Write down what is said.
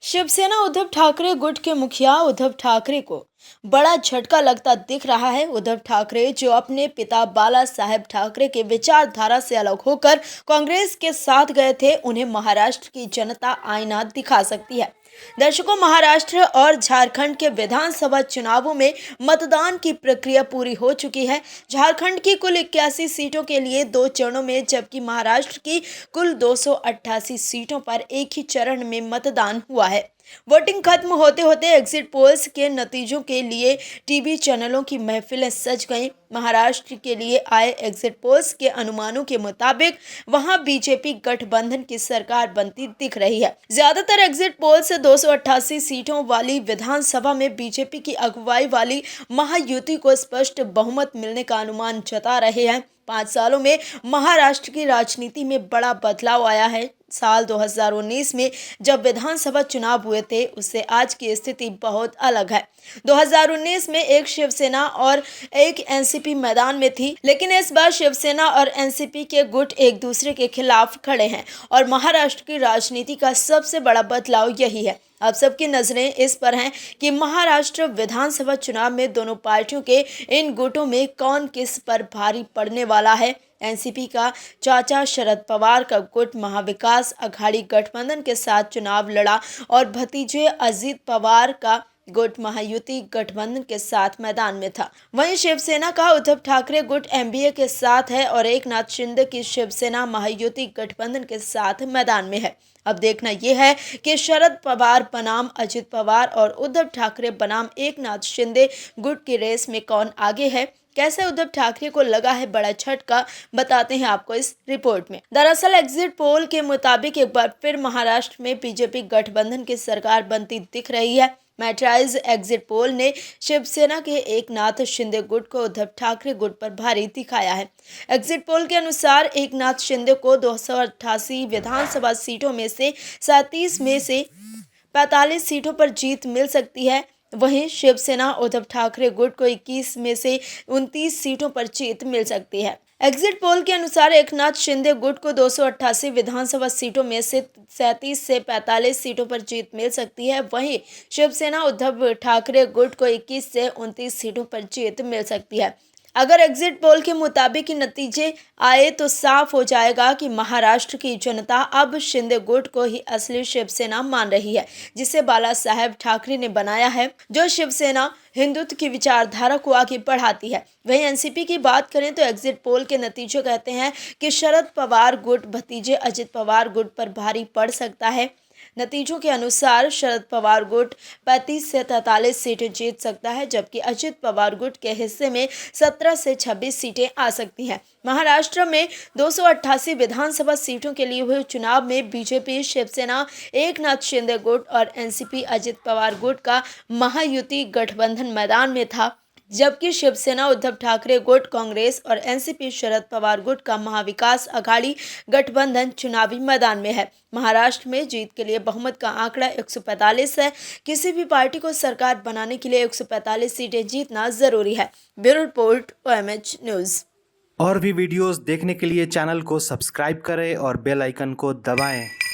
शिवसेना उद्धव ठाकरे गुट के मुखिया उद्धव ठाकरे को बड़ा झटका लगता दिख रहा है। उद्धव ठाकरे जो अपने पिता बाला साहेब ठाकरे के विचारधारा से अलग होकर कांग्रेस के साथ गए थे, उन्हें महाराष्ट्र की जनता आईना दिखा सकती है। दर्शकों, महाराष्ट्र और झारखंड के विधानसभा चुनावों में मतदान की प्रक्रिया पूरी हो चुकी है। झारखंड की कुल 81 सीटों के लिए 2 चरणों में, जबकि महाराष्ट्र की कुल 288 सीटों पर एक ही चरण में मतदान हुआ है। वोटिंग खत्म होते होते एग्जिट पोल्स के नतीजों के लिए टीवी चैनलों की महफिलें सज गईं। महाराष्ट्र के लिए आए एग्जिट पोल्स के अनुमानों के मुताबिक वहां बीजेपी गठबंधन की सरकार बनती दिख रही है। ज्यादातर एग्जिट पोल्स 288 सीटों वाली विधानसभा में बीजेपी की अगुवाई वाली महायुति को स्पष्ट बहुमत मिलने का अनुमान जता रहे हैं। 5 सालों में महाराष्ट्र की राजनीति में बड़ा बदलाव आया है। साल 2019 में जब विधानसभा चुनाव हुए थे, उससे आज की स्थिति बहुत अलग है। 2019 में एक शिवसेना और एक एनसीपी मैदान में थी, लेकिन इस बार शिवसेना और एनसीपी के गुट एक दूसरे के खिलाफ खड़े हैं और महाराष्ट्र की राजनीति का सबसे बड़ा बदलाव यही है। अब सबकी नजरें इस पर हैं कि महाराष्ट्र विधानसभा चुनाव में दोनों पार्टियों के इन गुटों में कौन किस पर भारी पड़ने वाला है। एनसीपी का चाचा शरद पवार का गुट महाविकास अघाड़ी गठबंधन के साथ चुनाव लड़ा और भतीजे अजित पवार का गुट महायुति गठबंधन के साथ मैदान में था। वहीं शिवसेना का उद्धव ठाकरे गुट एनडीए के साथ है और एकनाथ शिंदे की शिवसेना महायुति गठबंधन के साथ मैदान में है। अब देखना यह है कि शरद पवार बनाम अजित पवार और उद्धव ठाकरे बनाम एकनाथ शिंदे गुट की रेस में कौन आगे है। कैसे उद्धव ठाकरे को लगा है बड़ा झटका, बताते हैं आपको इस रिपोर्ट में। दरअसल एग्जिट पोल के मुताबिक एक बार फिर महाराष्ट्र में बीजेपी गठबंधन की सरकार बनती दिख रही है। मैट्राइज एग्जिट पोल ने शिवसेना के एकनाथ शिंदे गुट को उद्धव ठाकरे गुट पर भारी दिखाया है। एग्जिट पोल के अनुसार एकनाथ शिंदे को 288 विधानसभा सीटों में से 37 में से 45 सीटों पर जीत मिल सकती है। वहीं शिवसेना उद्धव ठाकरे गुट को 21 में से 29 सीटों पर जीत मिल सकती है। एग्जिट पोल के अनुसार एकनाथ शिंदे गुट को 288 विधानसभा सीटों में से 37 से 45 सीटों पर जीत मिल सकती है। वहीं शिवसेना उद्धव ठाकरे गुट को 21 से 29 सीटों पर जीत मिल सकती है। अगर एग्जिट पोल के मुताबिक नतीजे आए तो साफ हो जाएगा कि महाराष्ट्र की जनता अब शिंदे गुट को ही असली शिवसेना मान रही है, जिसे बाला साहेब ठाकरे ने बनाया है, जो शिवसेना हिंदुत्व की विचारधारा को आगे बढ़ाती है। वहीं एनसीपी की बात करें तो एग्जिट पोल के नतीजे कहते हैं कि शरद पवार गुट भतीजे अजित पवार गुट पर भारी पड़ सकता है। नतीजों के अनुसार शरद पवार गुट 35 से 43 सीटें जीत सकता है, जबकि अजित पवार गुट के हिस्से में 17 से 26 सीटें आ सकती हैं। महाराष्ट्र में 288 विधानसभा सीटों के लिए हुए चुनाव में बीजेपी, शिवसेना, एकनाथ शिंदे गुट और एनसीपी अजित पवार गुट का महायुति गठबंधन मैदान में था, जबकि शिवसेना उद्धव ठाकरे गुट, कांग्रेस और एनसीपी शरद पवार गुट का महाविकास अघाड़ी गठबंधन चुनावी मैदान में है। महाराष्ट्र में जीत के लिए बहुमत का आंकड़ा 145 है। किसी भी पार्टी को सरकार बनाने के लिए 145 सीटें जीतना जरूरी है। Bureau report, OMH news. और भी वीडियोस देखने के लिए चैनल को सब्सक्राइब करें और बेल आइकन को दबाएं।